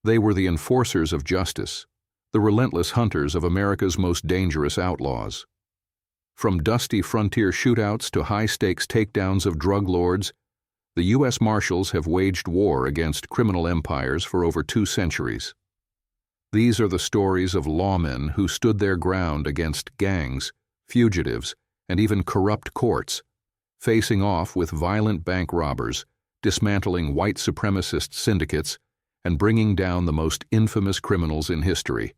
They were the enforcers of justice, the relentless hunters of America's most dangerous outlaws. From dusty frontier shootouts to high-stakes takedowns of drug lords, the U.S. Marshals have waged war against criminal empires for over 2 centuries. These are the stories of lawmen who stood their ground against gangs, fugitives, and even corrupt courts, facing off with violent bank robbers, dismantling white supremacist syndicates, and bringing down the most infamous criminals in history.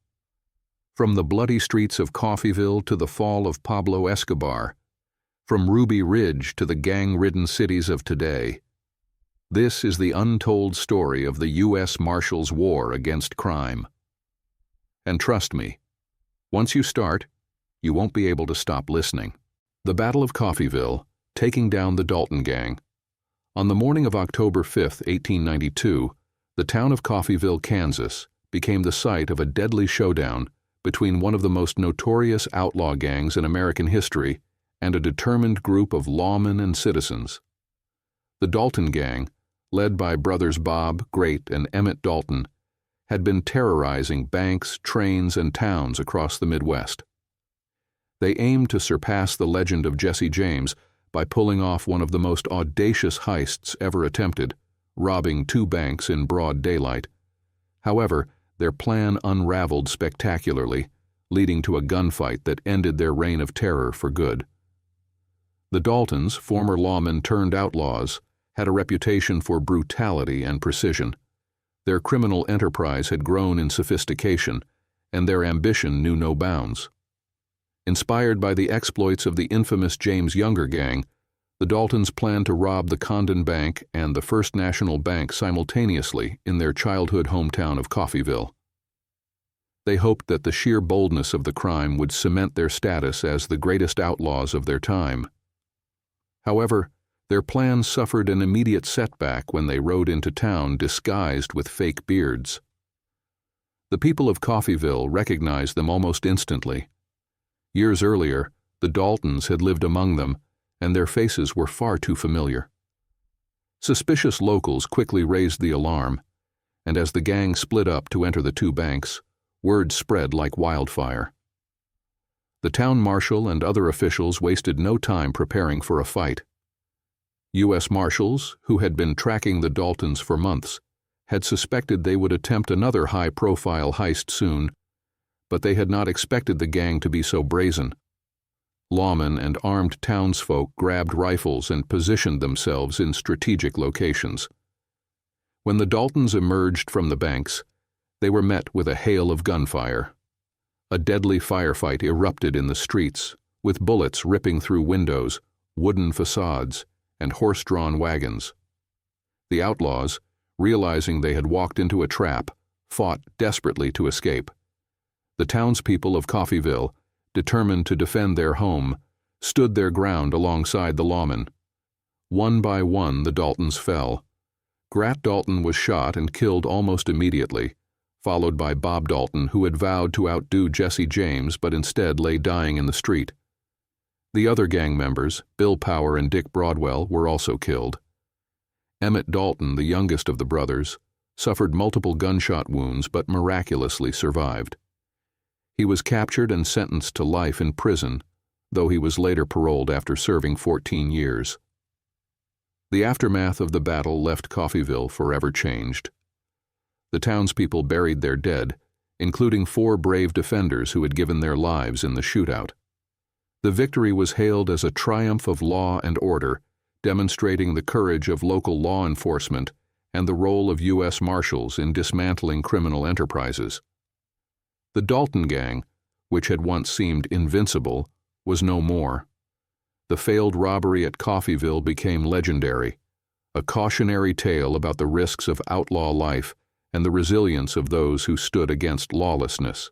From the bloody streets of Coffeyville to the Fall of Pablo Escobar, from Ruby Ridge to the gang-ridden cities of today, this is the untold story of the U.S. Marshals' war against crime. And trust me, once you start, you won't be able to stop listening. The Battle of Coffeyville, taking down the Dalton Gang. On the morning of October 5, 1892, the town of Coffeyville, Kansas, became the site of a deadly showdown between one of the most notorious outlaw gangs in American history and a determined group of lawmen and citizens. The Dalton Gang, led by brothers Bob, Great, and Emmett Dalton, had been terrorizing banks, trains, and towns across the Midwest. They aimed to surpass the legend of Jesse James by pulling off one of the most audacious heists ever attempted, robbing 2 banks in broad daylight. However, their plan unraveled spectacularly, leading to a gunfight that ended their reign of terror for good. The Daltons, former lawmen turned outlaws, had a reputation for brutality and precision. Their criminal enterprise had grown in sophistication, and their ambition knew no bounds. Inspired by the exploits of the infamous James Younger gang, the Daltons planned to rob the Condon Bank and the First National Bank simultaneously in their childhood hometown of Coffeyville. They hoped that the sheer boldness of the crime would cement their status as the greatest outlaws of their time. However, their plan suffered an immediate setback when they rode into town disguised with fake beards. The people of Coffeyville recognized them almost instantly. Years earlier, the Daltons had lived among them, and their faces were far too familiar. Suspicious locals quickly raised the alarm, and as the gang split up to enter the 2 banks, word spread like wildfire. The town marshal and other officials wasted no time preparing for a fight. U.S. Marshals, who had been tracking the Daltons for months, had suspected they would attempt another high-profile heist soon, but they had not expected the gang to be so brazen. Lawmen and armed townsfolk grabbed rifles and positioned themselves in strategic locations. When the Daltons emerged from the banks, they were met with a hail of gunfire. A deadly firefight erupted in the streets, with bullets ripping through windows, wooden facades, and horse-drawn wagons. The outlaws, realizing they had walked into a trap, fought desperately to escape. The townspeople of Coffeyville, determined to defend their home, stood their ground alongside the lawmen. One by one, the Daltons fell. Grat Dalton was shot and killed almost immediately, followed by Bob Dalton, who had vowed to outdo Jesse James but instead lay dying in the street. The other gang members, Bill Power and Dick Broadwell, were also killed. Emmett Dalton, the youngest of the brothers, suffered multiple gunshot wounds but miraculously survived. He was captured and sentenced to life in prison, though he was later paroled after serving 14 years. The aftermath of the battle left Coffeyville forever changed. The townspeople buried their dead, including 4 brave defenders who had given their lives in the shootout. The victory was hailed as a triumph of law and order, demonstrating the courage of local law enforcement and the role of U.S. Marshals in dismantling criminal enterprises. The Dalton Gang, which had once seemed invincible, was no more. The failed robbery at Coffeyville became legendary, a cautionary tale about the risks of outlaw life and the resilience of those who stood against lawlessness.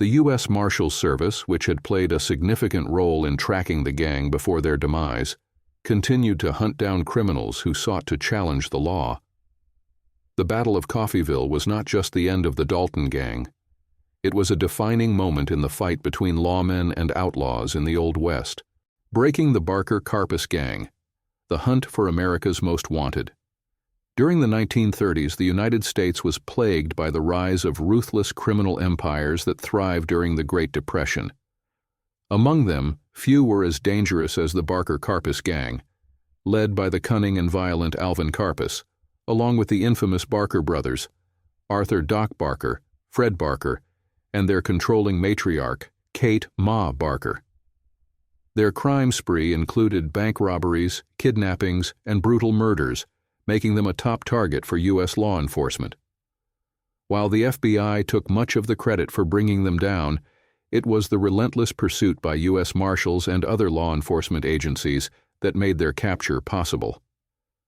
The U.S. Marshals Service, which had played a significant role in tracking the gang before their demise, continued to hunt down criminals who sought to challenge the law. The Battle of Coffeyville was not just the end of the Dalton Gang. It was a defining moment in the fight between lawmen and outlaws in the Old West. Breaking the Barker-Karpis Gang, the hunt for America's most wanted. During the 1930s, the United States was plagued by the rise of ruthless criminal empires that thrived during the Great Depression. Among them, few were as dangerous as the Barker-Karpis Gang, led by the cunning and violent Alvin Karpis, along with the infamous Barker brothers, Arthur Doc Barker, Fred Barker, and their controlling matriarch, Kate Ma Barker. Their crime spree included bank robberies, kidnappings, and brutal murders, making them a top target for U.S. law enforcement. While the FBI took much of the credit for bringing them down, it was the relentless pursuit by U.S. Marshals and other law enforcement agencies that made their capture possible.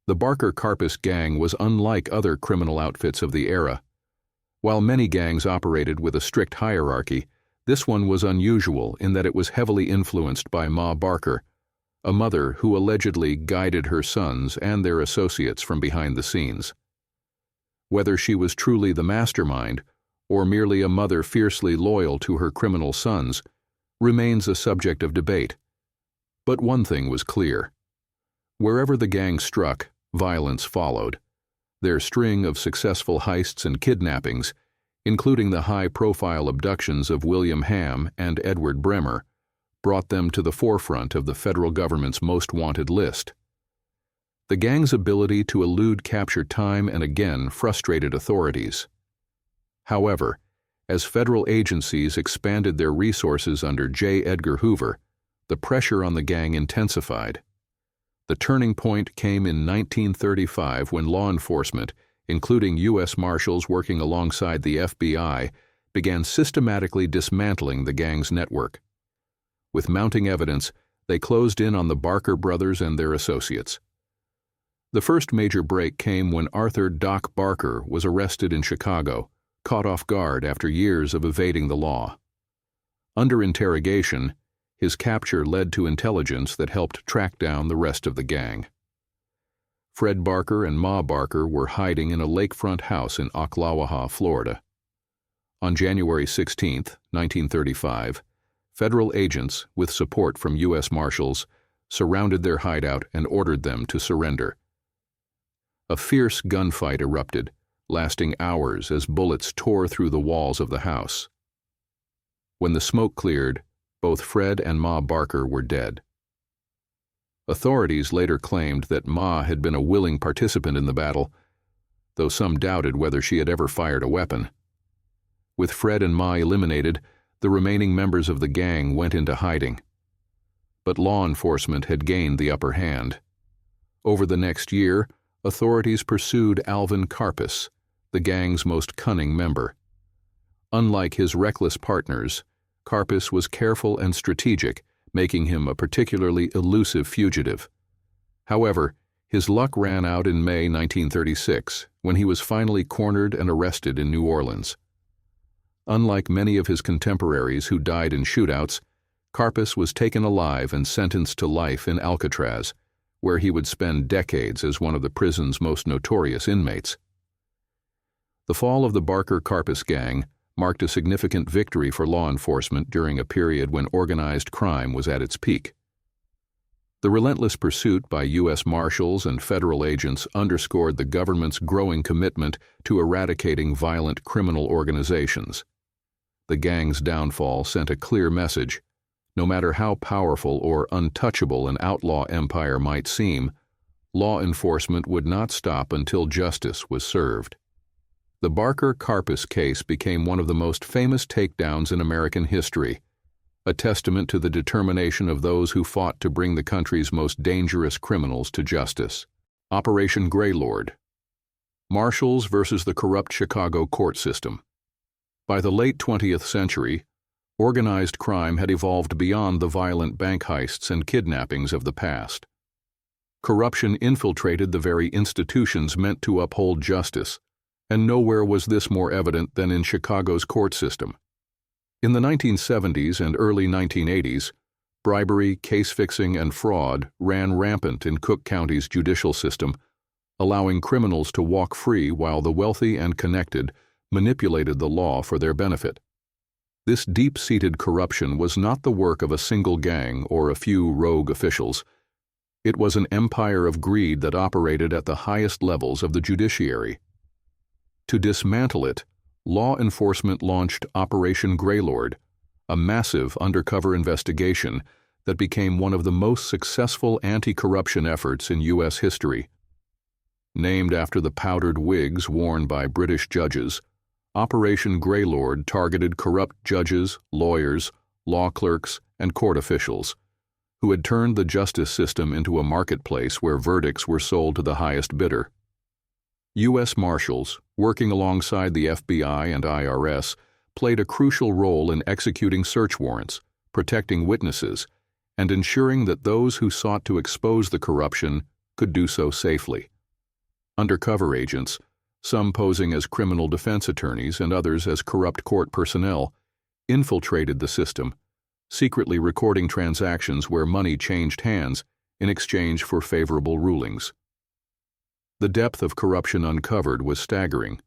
The Barker-Karpis Gang was unlike other criminal outfits of the era. While many gangs operated with a strict hierarchy, this one was unusual in that it was heavily influenced by Ma Barker, a mother who allegedly guided her sons and their associates from behind the scenes. Whether she was truly the mastermind or merely a mother fiercely loyal to her criminal sons remains a subject of debate. But one thing was clear. Wherever the gang struck, violence followed. Their string of successful heists and kidnappings, including the high-profile abductions of William Hamm and Edward Bremer, brought them to the forefront of the federal government's most wanted list. The gang's ability to elude capture time and again frustrated authorities. However, as federal agencies expanded their resources under J. Edgar Hoover, the pressure on the gang intensified. The turning point came in 1935 when law enforcement, including U.S. Marshals working alongside the FBI, began systematically dismantling the gang's network. With mounting evidence, they closed in on the Barker brothers and their associates. The first major break came when Arthur Doc Barker was arrested in Chicago, caught off guard after years of evading the law. Under interrogation, his capture led to intelligence that helped track down the rest of the gang. Fred Barker and Ma Barker were hiding in a lakefront house in Ocklawaha, Florida. On January 16, 1935, federal agents, with support from U.S. Marshals, surrounded their hideout and ordered them to surrender. A fierce gunfight erupted, lasting hours as bullets tore through the walls of the house. When the smoke cleared, both Fred and Ma Barker were dead. Authorities later claimed that Ma had been a willing participant in the battle, though some doubted whether she had ever fired a weapon. With Fred and Ma eliminated, the remaining members of the gang went into hiding. But law enforcement had gained the upper hand. Over the next year, authorities pursued Alvin Karpis, the gang's most cunning member. Unlike his reckless partners, Karpis was careful and strategic, making him a particularly elusive fugitive. However, his luck ran out in May 1936, when he was finally cornered and arrested in New Orleans. Unlike many of his contemporaries who died in shootouts, Karpis was taken alive and sentenced to life in Alcatraz, where he would spend decades as one of the prison's most notorious inmates. The fall of the Barker-Karpis Gang marked a significant victory for law enforcement during a period when organized crime was at its peak. The relentless pursuit by U.S. Marshals and federal agents underscored the government's growing commitment to eradicating violent criminal organizations. The gang's downfall sent a clear message. No matter how powerful or untouchable an outlaw empire might seem, law enforcement would not stop until justice was served. The Barker-Karpis case became one of the most famous takedowns in American history, a testament to the determination of those who fought to bring the country's most dangerous criminals to justice. Operation Greylord. Marshals versus the corrupt Chicago court system. By the late 20th century, organized crime had evolved beyond the violent bank heists and kidnappings of the past. Corruption infiltrated the very institutions meant to uphold justice, and nowhere was this more evident than in Chicago's court system. In the 1970s and early 1980s, bribery, case-fixing, and fraud ran rampant in Cook County's judicial system, allowing criminals to walk free while the wealthy and connected manipulated the law for their benefit. This deep-seated corruption was not the work of a single gang or a few rogue officials. It was an empire of greed that operated at the highest levels of the judiciary. To dismantle it, law enforcement launched Operation Greylord, a massive undercover investigation that became one of the most successful anti-corruption efforts in U.S. history. Named after the powdered wigs worn by British judges, Operation Greylord targeted corrupt judges, lawyers, law clerks, and court officials, who had turned the justice system into a marketplace where verdicts were sold to the highest bidder. U.S. Marshals, working alongside the FBI and IRS, played a crucial role in executing search warrants, protecting witnesses, and ensuring that those who sought to expose the corruption could do so safely. Undercover agents, some posing as criminal defense attorneys and others as corrupt court personnel, infiltrated the system, secretly recording transactions where money changed hands in exchange for favorable rulings. The depth of corruption uncovered was staggering.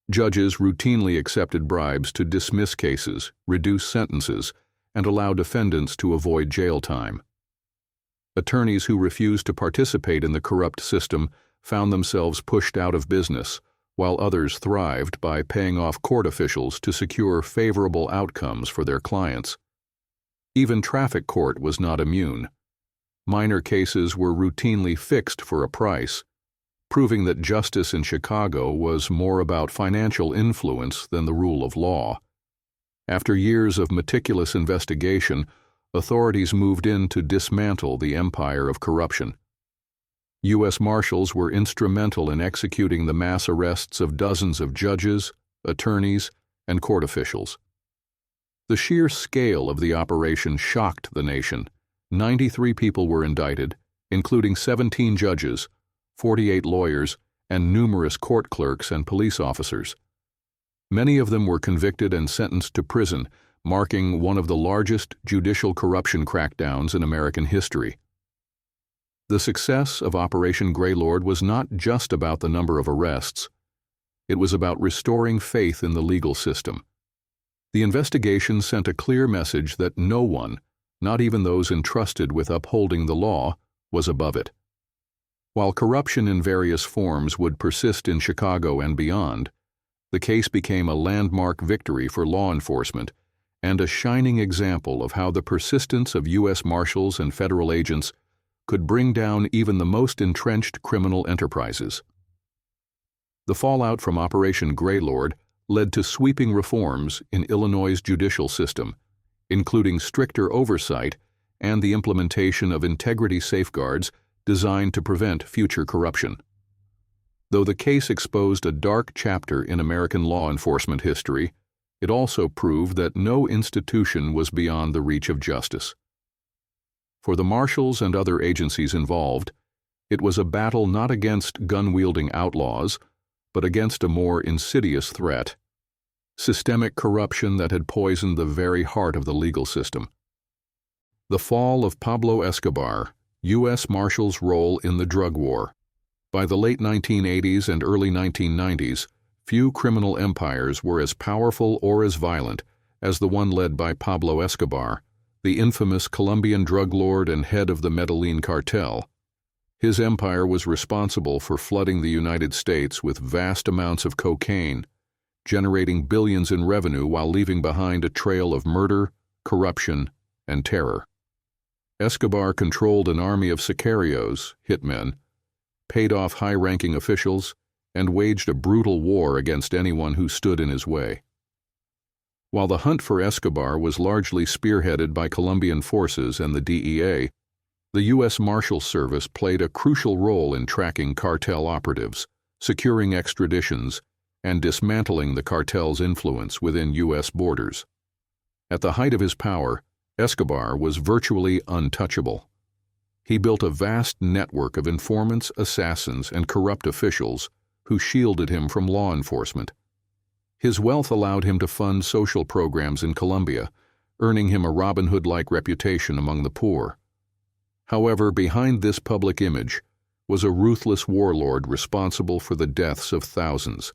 Judges routinely accepted bribes to dismiss cases, reduce sentences, and allow defendants to avoid jail time. Attorneys who refused to participate in the corrupt system found themselves pushed out of business, while others thrived by paying off court officials to secure favorable outcomes for their clients. Even traffic court was not immune. Minor cases were routinely fixed for a price, proving that justice in Chicago was more about financial influence than the rule of law. After years of meticulous investigation, authorities moved in to dismantle the empire of corruption. U.S. Marshals were instrumental in executing the mass arrests of dozens of judges, attorneys, and court officials. The sheer scale of the operation shocked the nation. 93 people were indicted, including 17 judges, 48 lawyers, and numerous court clerks and police officers. Many of them were convicted and sentenced to prison, marking one of the largest judicial corruption crackdowns in American history. The success of Operation Greylord was not just about the number of arrests. It was about restoring faith in the legal system. The investigation sent a clear message that no one, not even those entrusted with upholding the law, was above it. While corruption in various forms would persist in Chicago and beyond, the case became a landmark victory for law enforcement and a shining example of how the persistence of U.S. Marshals and federal agents could bring down even the most entrenched criminal enterprises. The fallout from Operation Greylord led to sweeping reforms in Illinois' judicial system, including stricter oversight and the implementation of integrity safeguards designed to prevent future corruption. Though the case exposed a dark chapter in American law enforcement history, it also proved that no institution was beyond the reach of justice. For the Marshals and other agencies involved, it was a battle not against gun-wielding outlaws, but against a more insidious threat: systemic corruption that had poisoned the very heart of the legal system. The Fall of Pablo Escobar, U.S. Marshals' role in the drug war. By the late 1980s and early 1990s, few criminal empires were as powerful or as violent as the one led by Pablo Escobar, the infamous Colombian drug lord and head of the Medellin cartel. His empire was responsible for flooding the United States with vast amounts of cocaine, generating billions in revenue while leaving behind a trail of murder, corruption, and terror. Escobar controlled an army of sicarios, hitmen, paid off high-ranking officials, and waged a brutal war against anyone who stood in his way. While the hunt for Escobar was largely spearheaded by Colombian forces and the DEA, the U.S. Marshals Service played a crucial role in tracking cartel operatives, securing extraditions, and dismantling the cartel's influence within U.S. borders. At the height of his power, Escobar was virtually untouchable. He built a vast network of informants, assassins, and corrupt officials who shielded him from law enforcement. His wealth allowed him to fund social programs in Colombia, earning him a Robin Hood-like reputation among the poor. However, behind this public image was a ruthless warlord responsible for the deaths of thousands.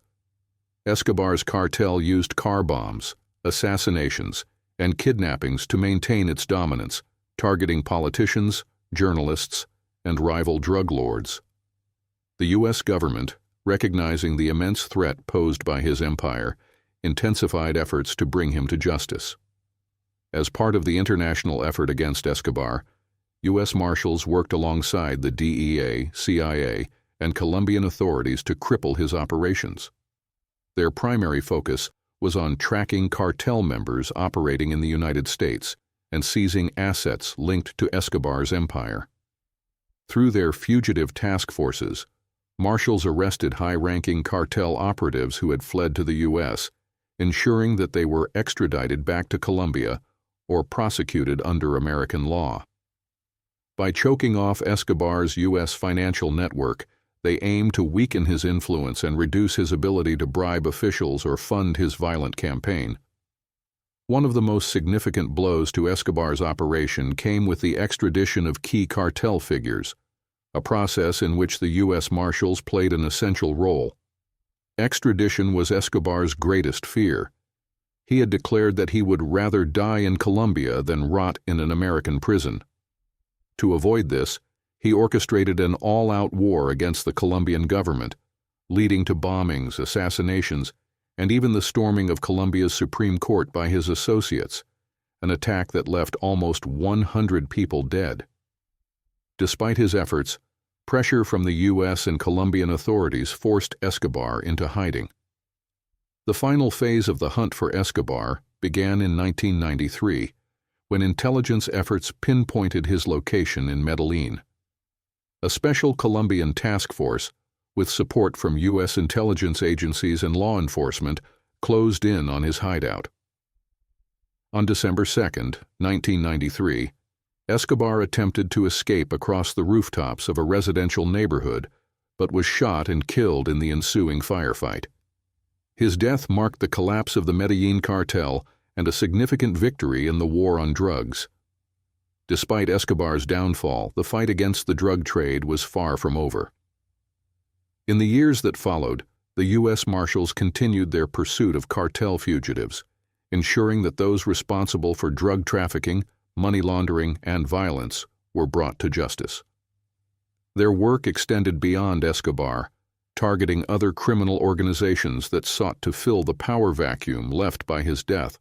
Escobar's cartel used car bombs, assassinations, and kidnappings to maintain its dominance, targeting politicians, journalists, and rival drug lords. The U.S. government, recognizing the immense threat posed by his empire, intensified efforts to bring him to justice. As part of the international effort against Escobar, U.S. Marshals worked alongside the DEA, CIA, and Colombian authorities to cripple his operations. Their primary focus was on tracking cartel members operating in the United States and seizing assets linked to Escobar's empire. Through their fugitive task forces, Marshals arrested high-ranking cartel operatives who had fled to the U.S., ensuring that they were extradited back to Colombia or prosecuted under American law. By choking off Escobar's U.S. financial network, they aimed to weaken his influence and reduce his ability to bribe officials or fund his violent campaign. One of the most significant blows to Escobar's operation came with the extradition of key cartel figures, a process in which the U.S. Marshals played an essential role. Extradition was Escobar's greatest fear. He had declared that he would rather die in Colombia than rot in an American prison. To avoid this, he orchestrated an all-out war against the Colombian government, leading to bombings, assassinations, and even the storming of Colombia's Supreme Court by his associates, an attack that left almost 100 people dead. Despite his efforts, pressure from the U.S. and Colombian authorities forced Escobar into hiding. The final phase of the hunt for Escobar began in 1993, when intelligence efforts pinpointed his location in Medellin. A special Colombian task force, with support from U.S. intelligence agencies and law enforcement, closed in on his hideout. On December 2, 1993, Escobar attempted to escape across the rooftops of a residential neighborhood, but was shot and killed in the ensuing firefight. His death marked the collapse of the Medellin cartel and a significant victory in the war on drugs. Despite Escobar's downfall, the fight against the drug trade was far from over. In the years that followed, the U.S. Marshals continued their pursuit of cartel fugitives, ensuring that those responsible for drug trafficking, money laundering, and violence were brought to justice. Their work extended beyond Escobar, targeting other criminal organizations that sought to fill the power vacuum left by his death.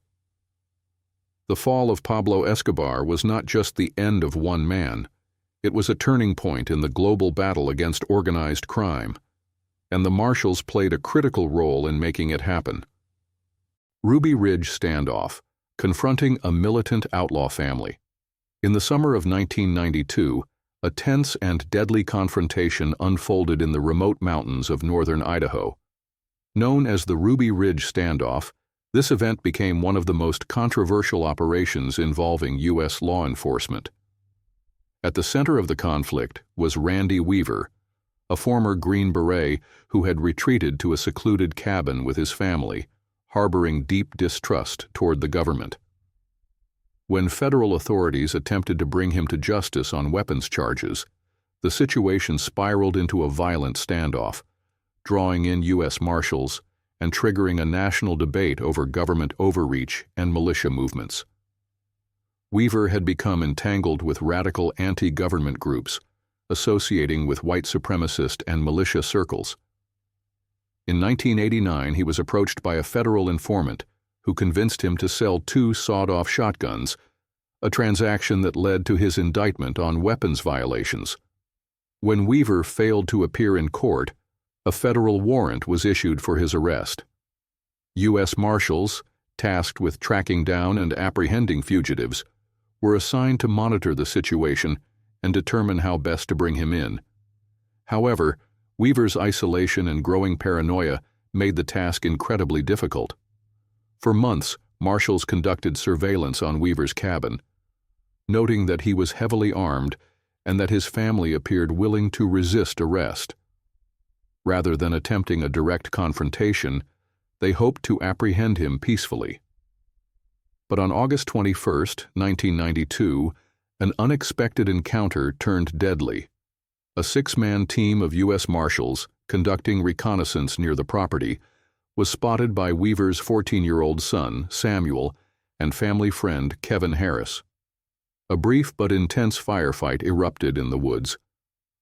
The fall of Pablo Escobar was not just the end of one man. It was a turning point in the global battle against organized crime, and the Marshals played a critical role in making it happen. Ruby Ridge Standoff, confronting a militant outlaw family. In the summer of 1992, a tense and deadly confrontation unfolded in the remote mountains of northern Idaho. Known as the Ruby Ridge Standoff, this event became one of the most controversial operations involving U.S. law enforcement. At the center of the conflict was Randy Weaver, a former Green Beret who had retreated to a secluded cabin with his family, harboring deep distrust toward the government. When federal authorities attempted to bring him to justice on weapons charges, the situation spiraled into a violent standoff, drawing in U.S. Marshals and triggering a national debate over government overreach and militia movements. Weaver had become entangled with radical anti-government groups, associating with white supremacist and militia circles. In 1989, he was approached by a federal informant who convinced him to sell 2 sawed-off shotguns, a transaction that led to his indictment on weapons violations. When Weaver failed to appear in court, a federal warrant was issued for his arrest. U.S. Marshals, tasked with tracking down and apprehending fugitives, were assigned to monitor the situation and determine how best to bring him in. However, Weaver's isolation and growing paranoia made the task incredibly difficult. For months, Marshals conducted surveillance on Weaver's cabin, noting that he was heavily armed and that his family appeared willing to resist arrest. Rather than attempting a direct confrontation, they hoped to apprehend him peacefully. But on August 21, 1992, an unexpected encounter turned deadly. A 6-man team of U.S. Marshals, conducting reconnaissance near the property, was spotted by Weaver's 14-year-old son, Samuel, and family friend Kevin Harris. A brief but intense firefight erupted in the woods,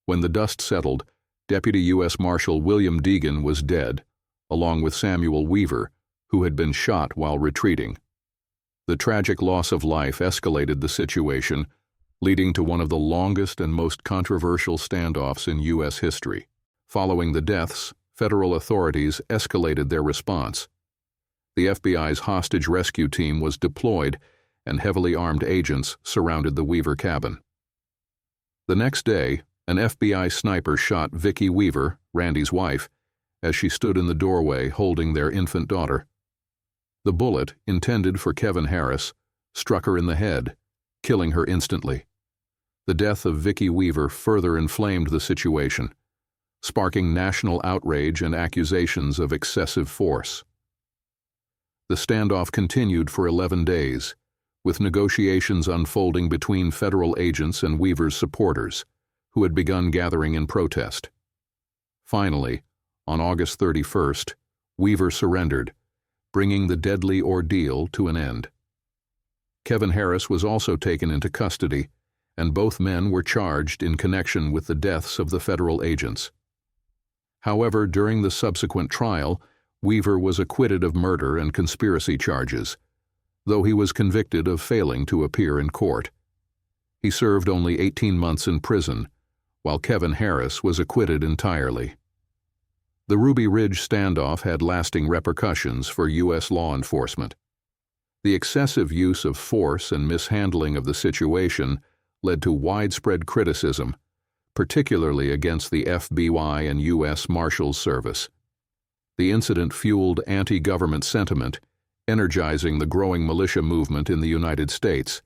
When the dust settled, Deputy U.S. Marshal William Deegan was dead, along with Samuel Weaver, who had been shot while retreating. The tragic loss of life escalated the situation, leading to one of the longest and most controversial standoffs in U.S. history. Following the deaths, federal authorities escalated their response. The FBI's hostage rescue team was deployed, and heavily armed agents surrounded the Weaver cabin. The next day, an FBI sniper shot Vicki Weaver, Randy's wife, as she stood in the doorway holding their infant daughter. The bullet, intended for Kevin Harris, struck her in the head, killing her instantly. The death of Vicki Weaver further inflamed the situation, sparking national outrage and accusations of excessive force. The standoff continued for 11 days, with negotiations unfolding between federal agents and Weaver's supporters, who had begun gathering in protest. Finally, on August 31st, Weaver surrendered, bringing the deadly ordeal to an end. Kevin Harris was also taken into custody, and both men were charged in connection with the deaths of the federal agents. However, during the subsequent trial, Weaver was acquitted of murder and conspiracy charges, though he was convicted of failing to appear in court. He served only 18 months in prison, while Kevin Harris was acquitted entirely. The Ruby Ridge standoff had lasting repercussions for U.S. law enforcement. The excessive use of force and mishandling of the situation led to widespread criticism, particularly against the FBI and U.S. Marshals Service. The incident fueled anti-government sentiment, energizing the growing militia movement in the United States.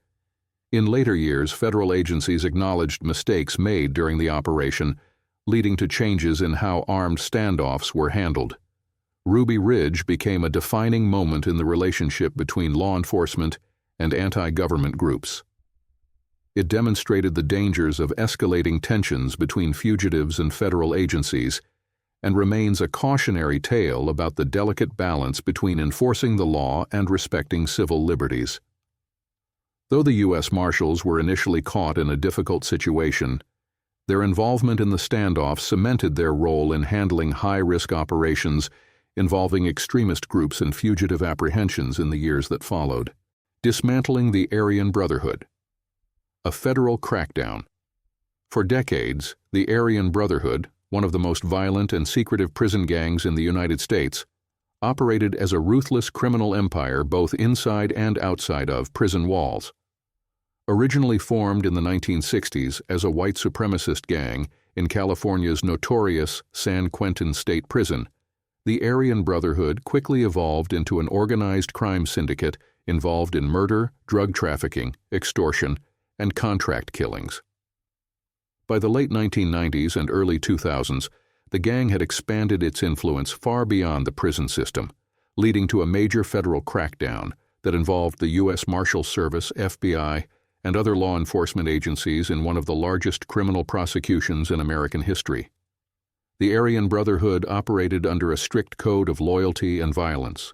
In later years, federal agencies acknowledged mistakes made during the operation, leading to changes in how armed standoffs were handled. Ruby Ridge became a defining moment in the relationship between law enforcement and anti-government groups. It demonstrated the dangers of escalating tensions between fugitives and federal agencies, and remains a cautionary tale about the delicate balance between enforcing the law and respecting civil liberties. Though the U.S. Marshals were initially caught in a difficult situation, their involvement in the standoff cemented their role in handling high-risk operations involving extremist groups and fugitive apprehensions in the years that followed. Dismantling the Aryan Brotherhood. A federal crackdown. For decades, the Aryan Brotherhood, one of the most violent and secretive prison gangs in the United States, operated as a ruthless criminal empire both inside and outside of prison walls. Originally formed in the 1960s as a white supremacist gang in California's notorious San Quentin State Prison, the Aryan Brotherhood quickly evolved into an organized crime syndicate involved in murder, drug trafficking, extortion, and contract killings. By the late 1990s and early 2000s, the gang had expanded its influence far beyond the prison system, leading to a major federal crackdown that involved the U.S. Marshals Service, FBI, and other law enforcement agencies in one of the largest criminal prosecutions in American history. The Aryan Brotherhood operated under a strict code of loyalty and violence.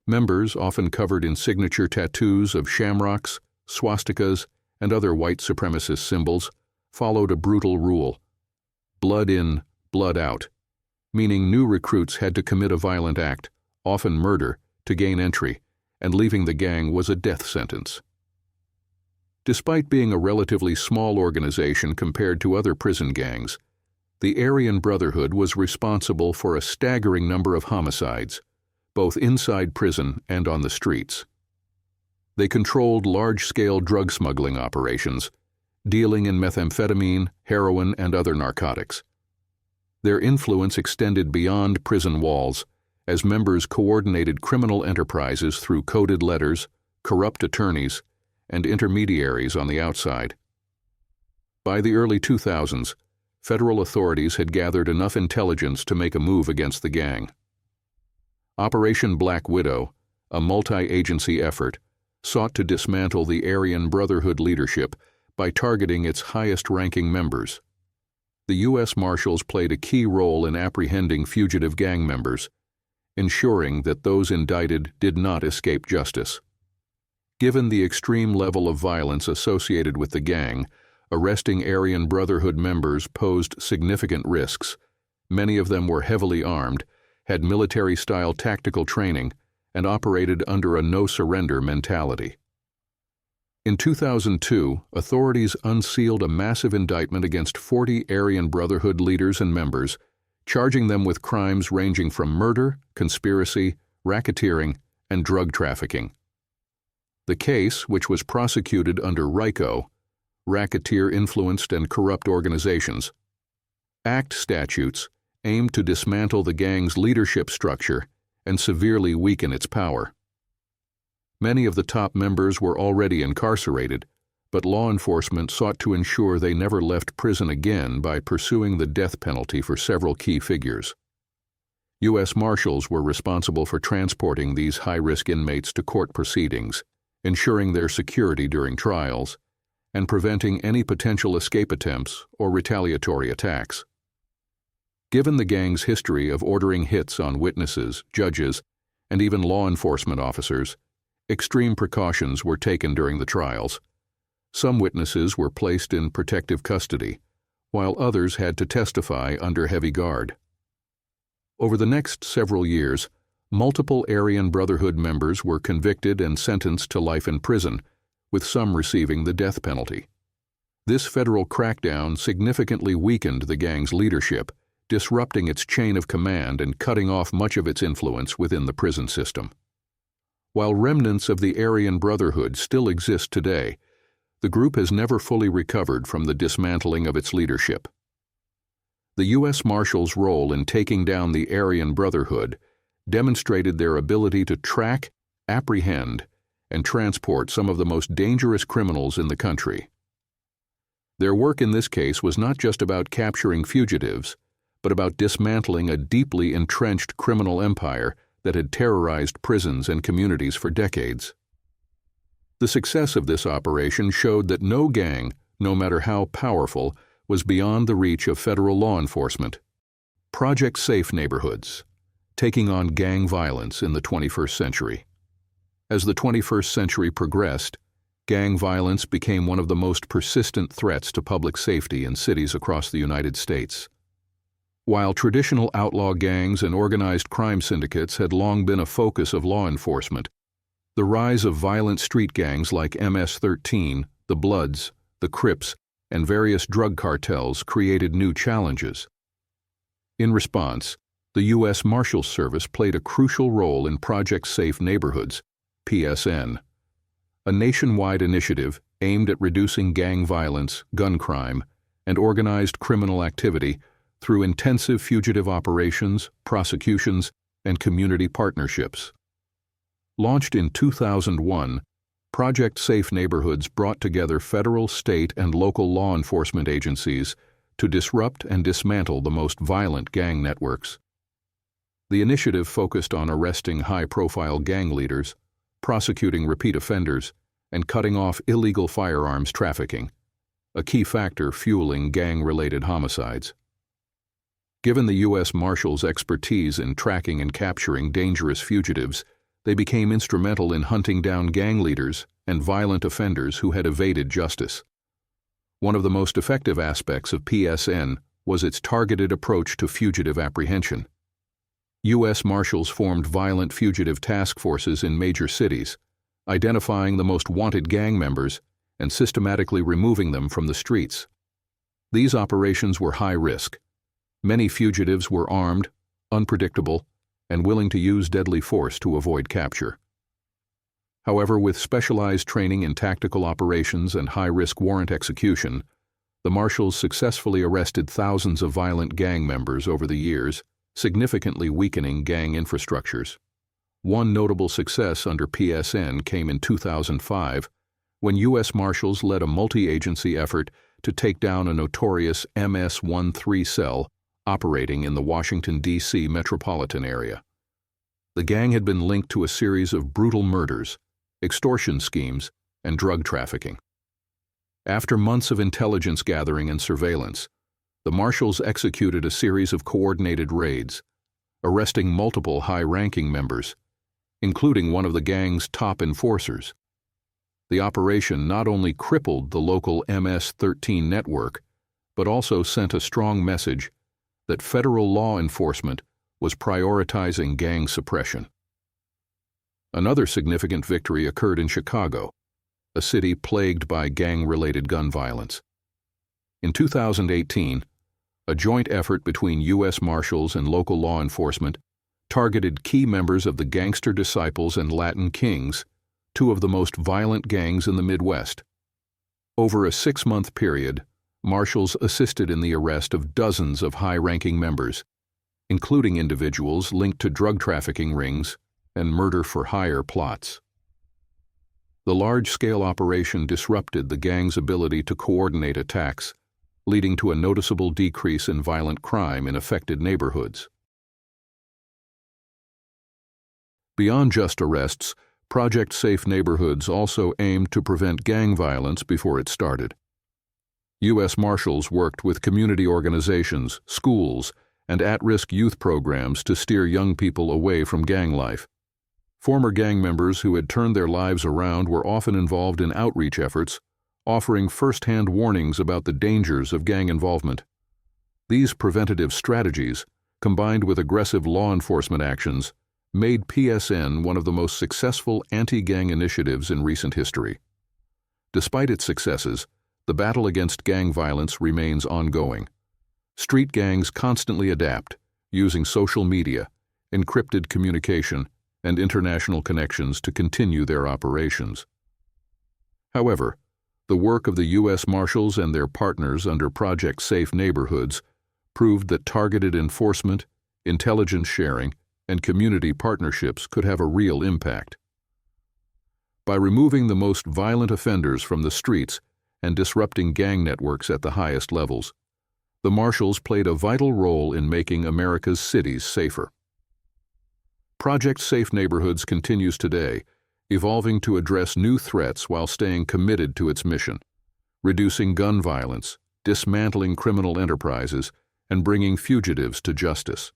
Members, often covered in signature tattoos of shamrocks, swastikas, and other white supremacist symbols, followed a brutal rule: blood in, blood out, meaning new recruits had to commit a violent act, often murder, to gain entry, and leaving the gang was a death sentence. Despite being a relatively small organization compared to other prison gangs, the Aryan Brotherhood was responsible for a staggering number of homicides, both inside prison and on the streets. They controlled large-scale drug smuggling operations, dealing in methamphetamine, heroin, and other narcotics. Their influence extended beyond prison walls, as members coordinated criminal enterprises through coded letters, corrupt attorneys, and intermediaries on the outside. By the early 2000s, federal authorities had gathered enough intelligence to make a move against the gang. Operation Black Widow, a multi-agency effort, sought to dismantle the Aryan Brotherhood leadership by targeting its highest-ranking members. The U.S. Marshals played a key role in apprehending fugitive gang members, ensuring that those indicted did not escape justice. Given the extreme level of violence associated with the gang, Arresting Aryan Brotherhood members posed significant risks. Many of them were heavily armed, had military-style tactical training, and operated under a no-surrender mentality. In 2002, authorities unsealed a massive indictment against 40 Aryan Brotherhood leaders and members, charging them with crimes ranging from murder, conspiracy, racketeering, and drug trafficking. The case, which was prosecuted under RICO, Racketeer-Influenced and Corrupt Organizations, Act statutes, aimed to dismantle the gang's leadership structure and severely weaken its power. Many of the top members were already incarcerated, but law enforcement sought to ensure they never left prison again by pursuing the death penalty for several key figures. U.S. Marshals were responsible for transporting these high-risk inmates to court proceedings, ensuring their security during trials, and preventing any potential escape attempts or retaliatory attacks. Given the gang's history of ordering hits on witnesses, judges, and even law enforcement officers, extreme precautions were taken during the trials. Some witnesses were placed in protective custody, while others had to testify under heavy guard. Over the next several years, multiple Aryan Brotherhood members were convicted and sentenced to life in prison, with some receiving the death penalty. This federal crackdown significantly weakened the gang's leadership, disrupting its chain of command and cutting off much of its influence within the prison system. While remnants of the Aryan Brotherhood still exist today, the group has never fully recovered from the dismantling of its leadership. The U.S. Marshals' role in taking down the Aryan Brotherhood demonstrated their ability to track, apprehend, and transport some of the most dangerous criminals in the country. Their work in this case was not just about capturing fugitives, but about dismantling a deeply entrenched criminal empire that had terrorized prisons and communities for decades. The success of this operation showed that no gang, no matter how powerful, was beyond the reach of federal law enforcement. Project Safe Neighborhoods, taking on gang violence in the 21st century. As the 21st century progressed, gang violence became one of the most persistent threats to public safety in cities across the United States. While traditional outlaw gangs and organized crime syndicates had long been a focus of law enforcement, the rise of violent street gangs like MS-13, the Bloods, the Crips, and various drug cartels created new challenges. In response, the U.S. Marshals Service played a crucial role in Project Safe Neighborhoods, PSN, a nationwide initiative aimed at reducing gang violence, gun crime, and organized criminal activity through intensive fugitive operations, prosecutions, and community partnerships. Launched in 2001, Project Safe Neighborhoods brought together federal, state, and local law enforcement agencies to disrupt and dismantle the most violent gang networks. The initiative focused on arresting high-profile gang leaders, prosecuting repeat offenders, and cutting off illegal firearms trafficking, a key factor fueling gang-related homicides. Given the U.S. Marshals' expertise in tracking and capturing dangerous fugitives, they became instrumental in hunting down gang leaders and violent offenders who had evaded justice. One of the most effective aspects of PSN was its targeted approach to fugitive apprehension. U.S. Marshals formed violent fugitive task forces in major cities, identifying the most wanted gang members and systematically removing them from the streets. These operations were high risk. Many fugitives were armed, unpredictable, and willing to use deadly force to avoid capture. However, with specialized training in tactical operations and high-risk warrant execution, the Marshals successfully arrested thousands of violent gang members over the years, significantly weakening gang infrastructures. One notable success under PSN came in 2005, when U.S. Marshals led a multi-agency effort to take down a notorious MS-13 cell operating in the Washington, D.C. metropolitan area. The gang had been linked to a series of brutal murders, extortion schemes, and drug trafficking. After months of intelligence gathering and surveillance, the Marshals executed a series of coordinated raids, arresting multiple high-ranking members, including one of the gang's top enforcers. The operation not only crippled the local MS-13 network, but also sent a strong message that federal law enforcement was prioritizing gang suppression. Another significant victory occurred in Chicago, a city plagued by gang-related gun violence. In 2018, a joint effort between U.S. Marshals and local law enforcement targeted key members of the Gangster Disciples and Latin Kings, two of the most violent gangs in the Midwest. Over a 6-month period, Marshals assisted in the arrest of dozens of high-ranking members, including individuals linked to drug trafficking rings and murder-for-hire plots. The large-scale operation disrupted the gang's ability to coordinate attacks, leading to a noticeable decrease in violent crime in affected neighborhoods. Beyond just arrests, Project Safe Neighborhoods also aimed to prevent gang violence before it started. U.S. Marshals worked with community organizations, schools, and at-risk youth programs to steer young people away from gang life. Former gang members who had turned their lives around were often involved in outreach efforts, offering first-hand warnings about the dangers of gang involvement. These preventative strategies, combined with aggressive law enforcement actions, made PSN one of the most successful anti-gang initiatives in recent history. Despite its successes, the battle against gang violence remains ongoing. Street gangs constantly adapt, using social media, encrypted communication, and international connections to continue their operations. However, the work of the U.S. Marshals and their partners under Project Safe Neighborhoods proved that targeted enforcement, intelligence sharing, and community partnerships could have a real impact. By removing the most violent offenders from the streets and disrupting gang networks at the highest levels, the Marshals played a vital role in making America's cities safer. Project Safe Neighborhoods continues today, evolving to address new threats while staying committed to its mission, reducing gun violence, dismantling criminal enterprises, and bringing fugitives to justice.